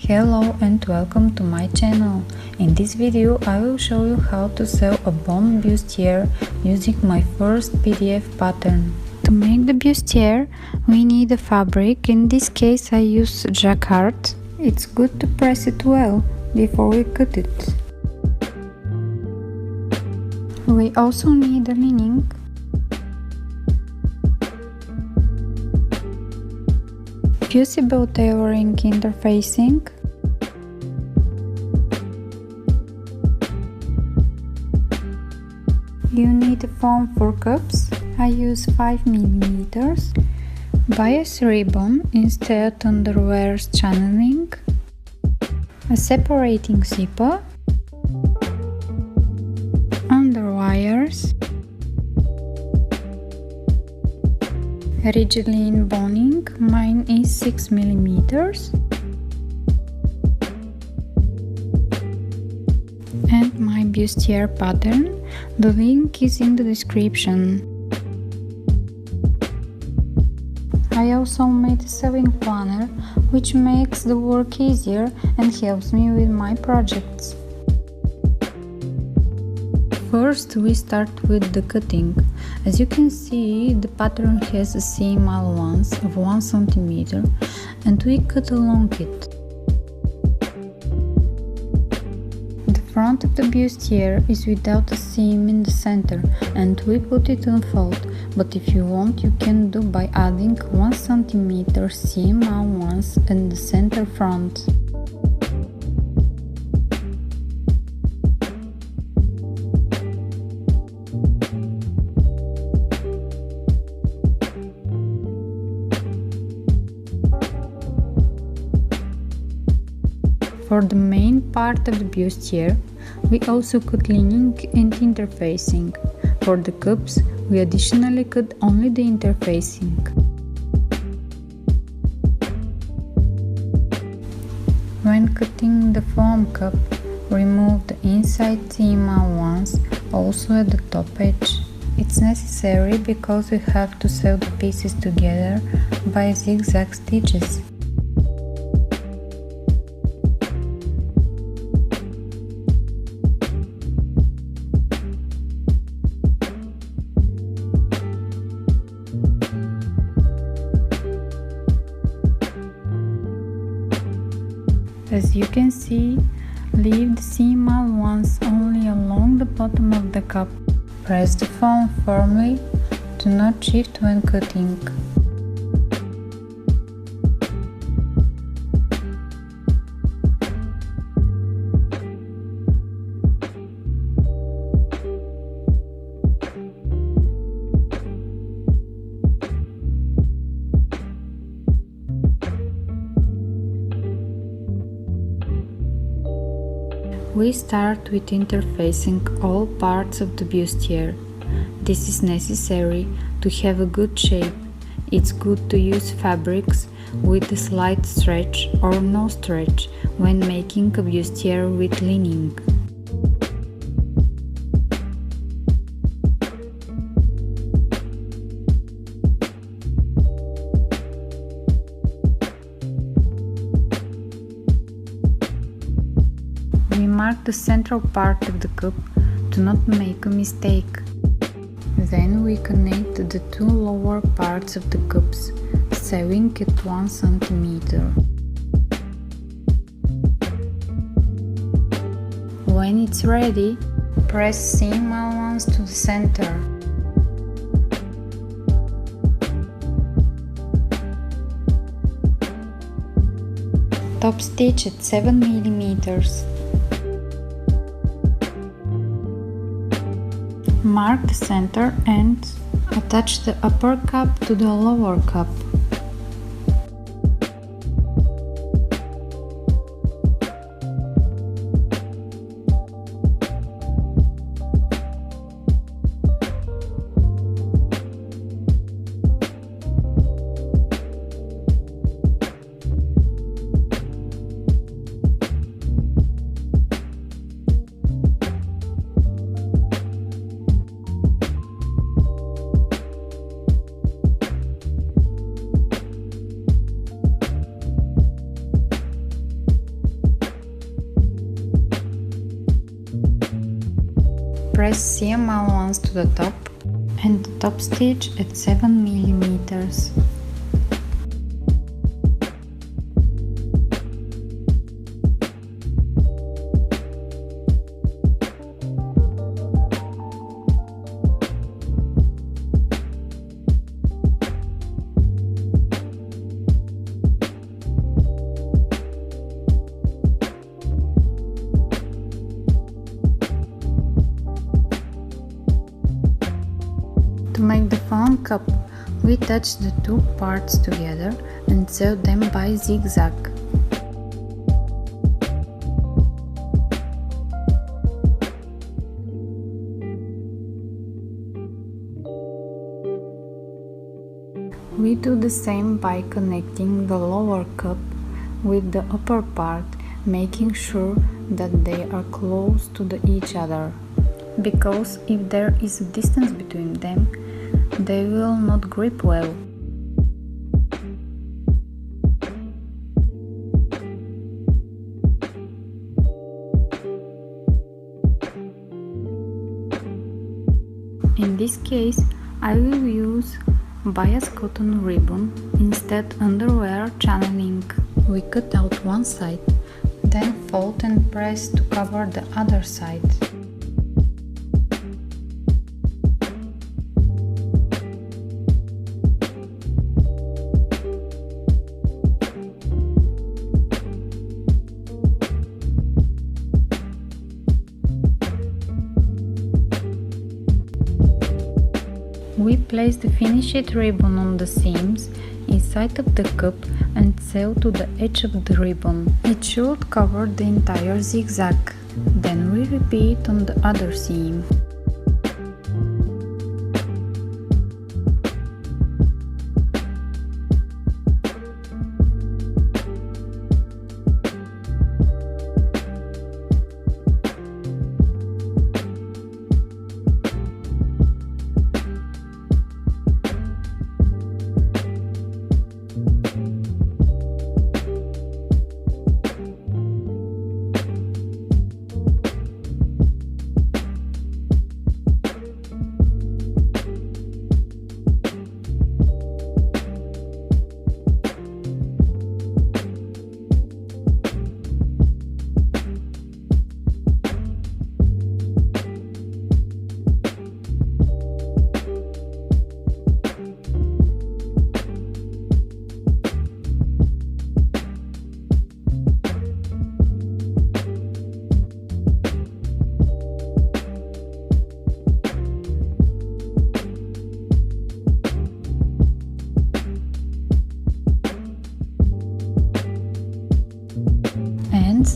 Hello and welcome to my channel. In this video I will show you how to sew a bone bustier using my first PDF pattern. To make the bustier we need a fabric. In this case I use jacquard. It's good to press it well before we cut it. We also need a lining, fusible tailoring interfacing, you need a foam for cups. I use 5 mm, bias ribbon instead underwear's channeling, a separating zipper, underwires, Rigidline boning, mine is 6 mm, and my bustier pattern. The link is in the description. I also made a sewing planner, which makes the work easier and helps me with my projects. First we start with the cutting. As you can see, the pattern has a seam allowance of 1 cm and we cut along it. The front of the bustier is without a seam in the center and we put it on fold, but if you want you can do by adding 1 cm seam allowance in the center front. For the main part of the bustier, we also cut lining and interfacing. For the cups, we additionally cut only the interfacing. When cutting the foam cup, remove the inside seam allowance, also at the top edge. It's necessary because we have to sew the pieces together by zigzag stitches. As you can see, leave the seam allowance only along the bottom of the cup. Press the foam firmly, do not shift when cutting. We start with interfacing all parts of the bustier. This is necessary to have a good shape. It's good to use fabrics with a slight stretch or no stretch when making a bustier with lining. We mark the central part of the cup to not make a mistake. Then we connect the 2 lower parts of the cups, sewing at 1 cm. When it's ready, press seam allowance to the center. Top stitch at 7 mm. Mark the center and attach the upper cup to the lower cup. press seam allowance to the top and the top stitch at 7 millimeters. To make the phone cup, we attach the two parts together and sew them by zigzag. We do the same by connecting the lower cup with the upper part, making sure that they are close to each other, because if there is a distance between them, they will not grip well. In this case, I will use bias cotton ribbon instead underwear channeling. We cut out one side, then fold and press to cover the other side. We place the finished ribbon on the seams inside of the cup and sew to the edge of the ribbon. It should cover the entire zigzag. Then we repeat on the other seam.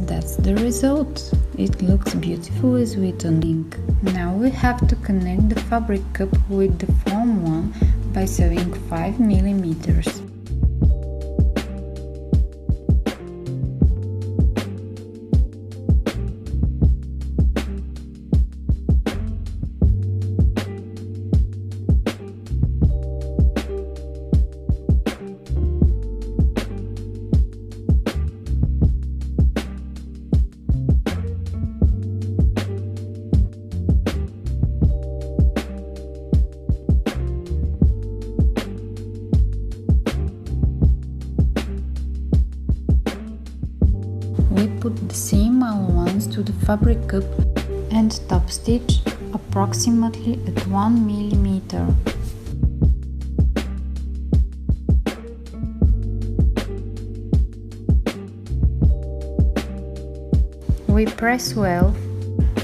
That's the result. It looks beautiful as written ink. Now we have to connect the fabric cup with the foam one by sewing 5 millimeters. We put the seam allowance to the fabric cup and top stitch approximately at 1 millimeter. We press well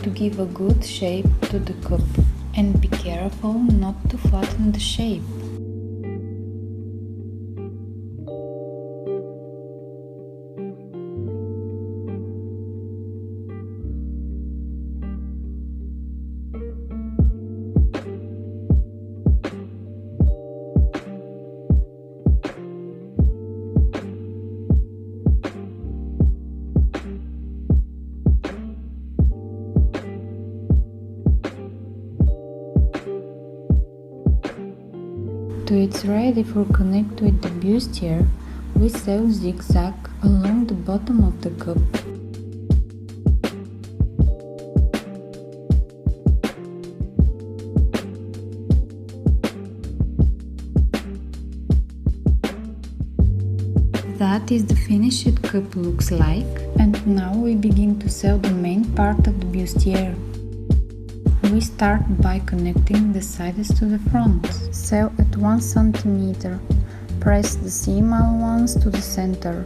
to give a good shape to the cup and be careful not to flatten the shape. To its ready for connect with the bustier, we sew zigzag along the bottom of the cup. That is the finished cup looks like. And now we begin to sew the main part of the bustier. We start by connecting the sides to the front. Sew at 1 cm. Press the seam allowance to the center.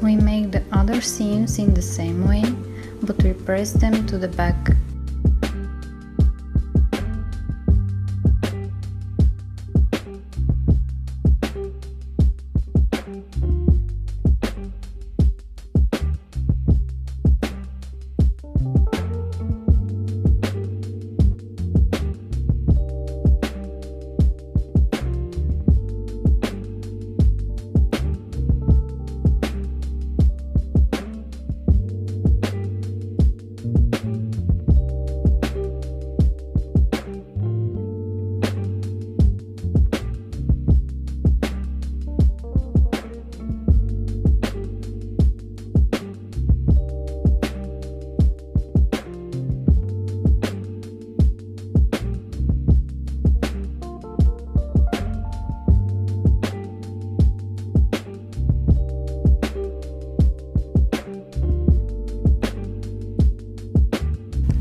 We make the other seams in the same way, but we press them to the back.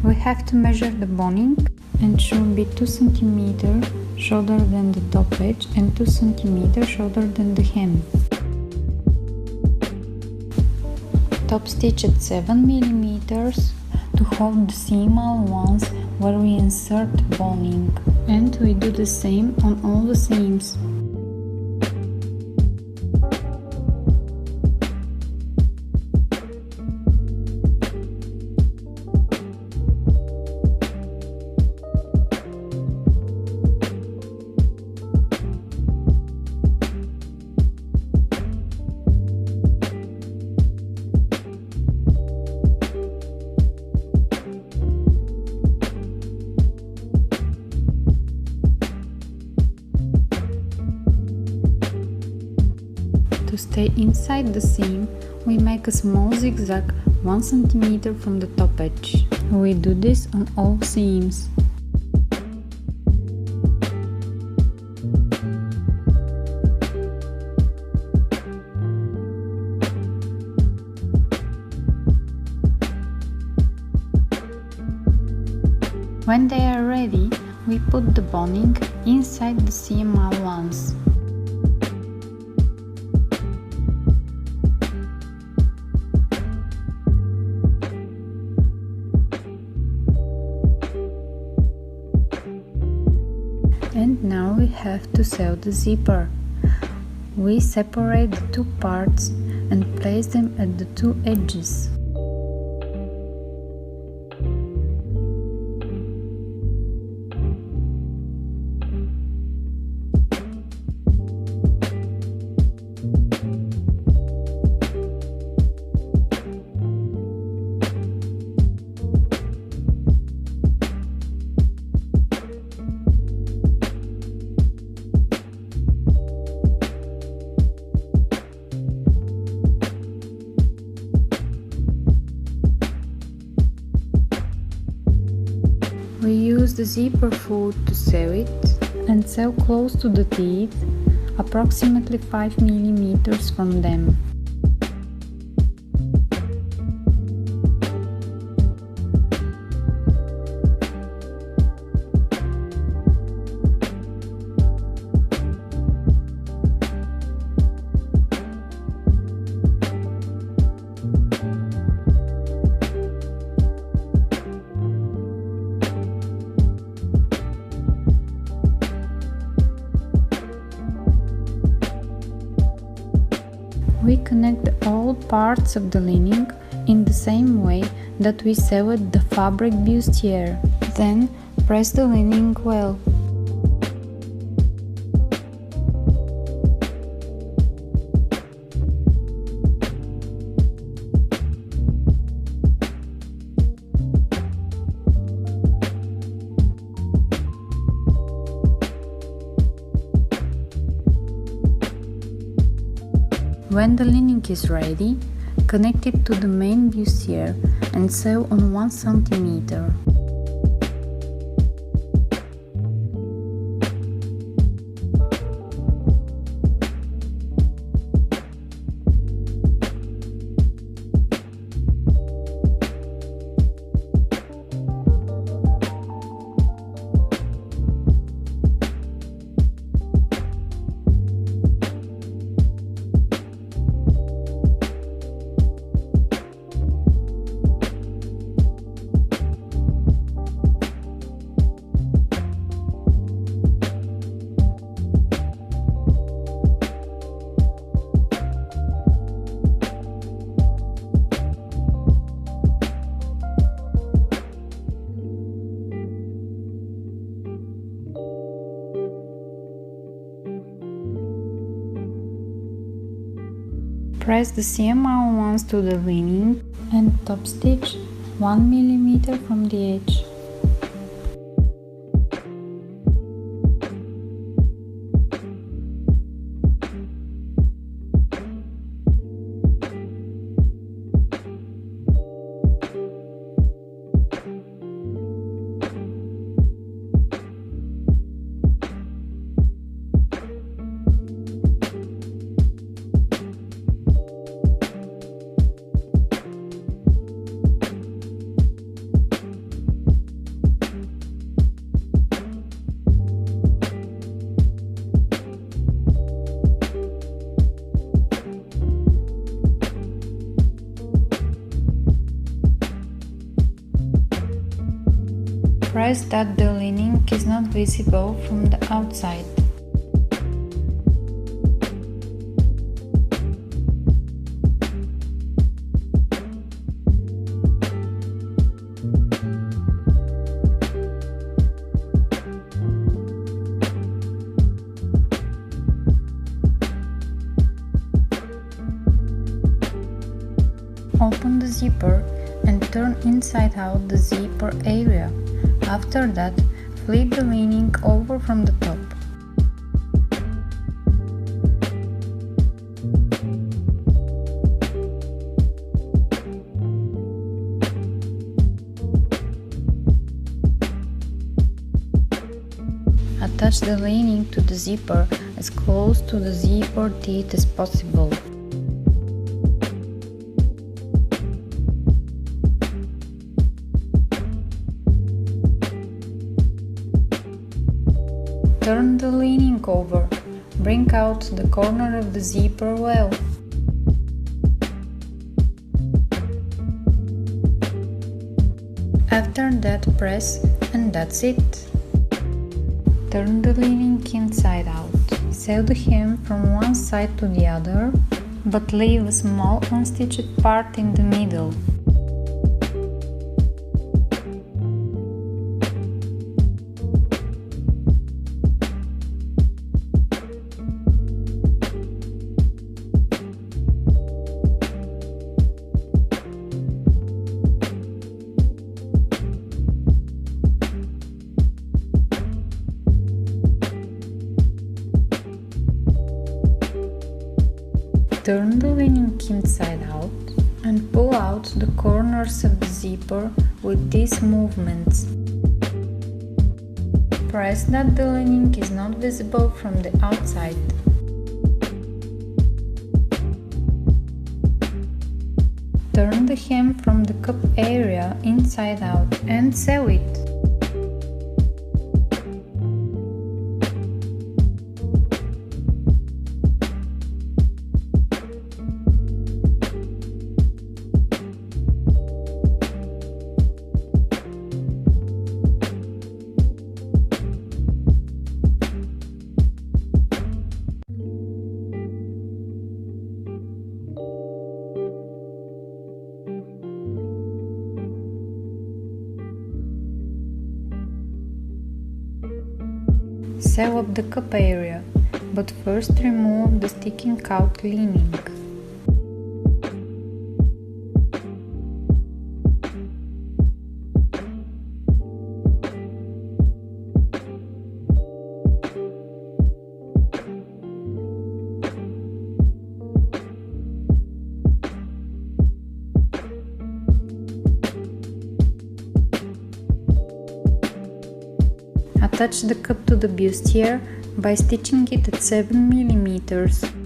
We have to measure the boning, and should be 2 cm shorter than the top edge and 2 cm shorter than the hem. Top stitch at 7 mm to hold the seam allowance where we insert boning, and we do the same on all the seams. To stay inside the seam, we make a small zigzag 1 cm from the top edge. We do this on all seams. When they are ready, we put the boning inside the seam allowance. And now we have to sew the zipper. We separate the two parts and place them at the two edges. We use the zipper foot to sew it and sew close to the teeth, approximately 5 mm from them. We connect all parts of the lining in the same way that we sewed the fabric bustier. Then press the lining well. When the leaning is ready, connect it to the main bustier and sew on 1 cm. Press the seam allowance to the lining and top stitch 1 mm from the edge. Press that the lining is not visible from the outside. Open the zipper and turn inside out the zipper area. After that, flip the lining over from the top. Attach the lining to the zipper as close to the zipper teeth as possible. Turn the lining over. Bring out the corner of the zipper well. After that, press, and that's it. Turn the lining inside out. Sew the hem from one side to the other, but leave a small unstitched part in the middle. Turn the lining inside out and pull out the corners of the zipper with these movements. Press that the lining is not visible from the outside. Turn the hem from the cup area inside out and sew it. Sew up the cup area, but first remove the sticking out lining. Attach the cup to the bustier by stitching it at 7 mm.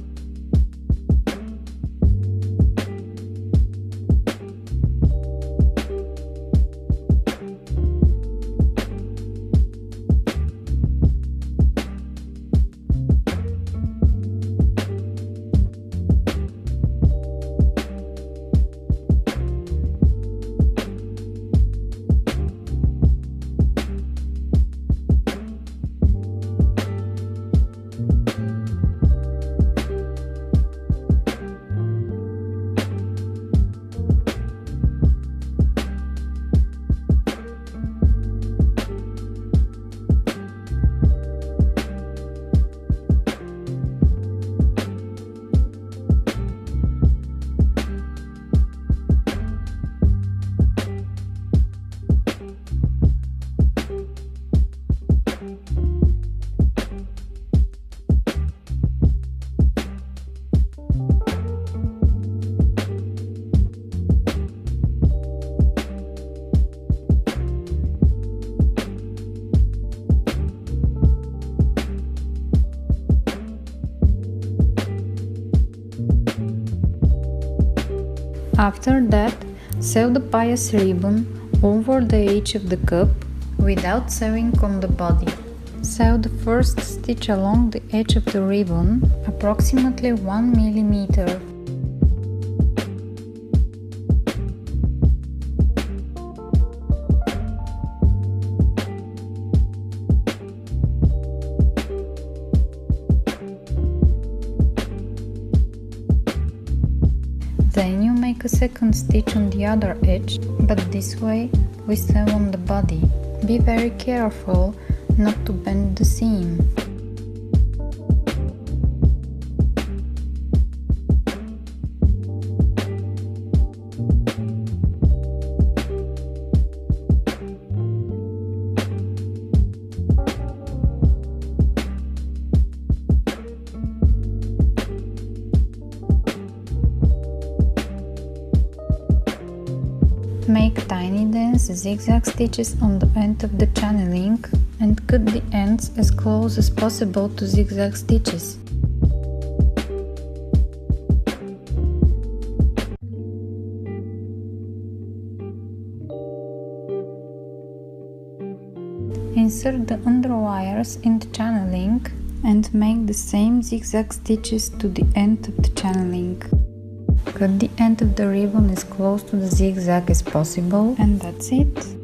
After that, sew the bias ribbon over the edge of the cup without sewing on the body. Sew the first stitch along the edge of the ribbon, approximately 1 mm. Then you make a second stitch on the other edge, but this way we sew on the body. Be very careful not to bend the seam. Make tiny dense zigzag stitches on the end of the channeling and cut the ends as close as possible to zigzag stitches. Insert the underwires in the channeling and make the same zigzag stitches to the end of the channeling. Cut the end of the ribbon as close to the zigzag as possible, and that's it.